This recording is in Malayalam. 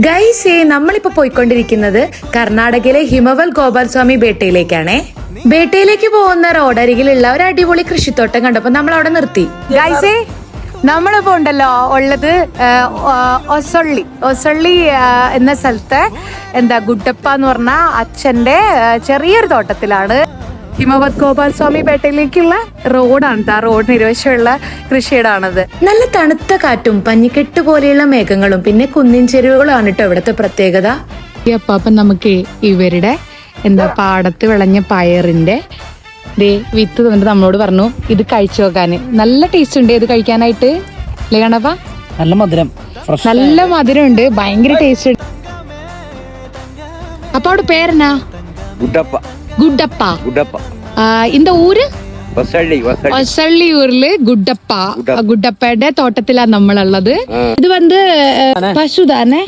ഗൈസേ, നമ്മളിപ്പോ പോയിക്കൊണ്ടിരിക്കുന്നത് കർണാടകയിലെ ഹിമവൽ ഗോപാൽസ്വാമി ബേട്ടയിലേക്കാണേ. ബേട്ടയിലേക്ക് പോകുന്ന റോഡരികിലുള്ള ഒരു അടിപൊളി കൃഷിത്തോട്ടം കണ്ടപ്പോ നമ്മൾ അവിടെ നിർത്തി. ഗൈസേ, നമ്മളിപ്പോ ഉണ്ടല്ലോ ഉള്ളത് ഒസള്ളി എന്ന സ്ഥലത്തെ ഗുഡപ്പ എന്ന് പറഞ്ഞ അച്ഛന്റെ ചെറിയൊരു തോട്ടത്തിലാണ്. ഹിമവത് ഗോപാൽസ്വാമി പേട്ടയിലേക്കുള്ള റോഡാണ്. ആ റോഡിന് ഇരുവശമുള്ള കൃഷിയിടാണത്. നല്ല തണുത്ത കാറ്റും പഞ്ഞിക്കെട്ട് പോലെയുള്ള മേഘങ്ങളും പിന്നെ കുന്നിൻ ചെരുവുകളാണ് കേട്ടോ ഇവിടുത്തെ പ്രത്യേകത. അപ്പാപ്പൻ നമുക്ക് ഇവരുടെ പാടത്ത് വിളഞ്ഞ പയറിന്റെ വിത്ത് തന്നിട്ട് നമ്മളോട് പറഞ്ഞു ഇത് കഴിച്ചു നോക്കാന്. നല്ല ടേസ്റ്റ് ഉണ്ട് ഇത് കഴിക്കാനായിട്ട്. അല്ലേ കണപ്പാ? നല്ല മധുരം ഉണ്ട്, ഭയങ്കര ടേസ്റ്റ്. അപ്പൊ അവിടെ പേരെന്നാ? ഗുഡപ്പ. இந்த ஊரு ഒസള്ളി ഊരില് ഗുഡപ്പയുടെ തോട്ടത്തിലാണ് നമ്മളുള്ളത്. ഇത് പശു താനെ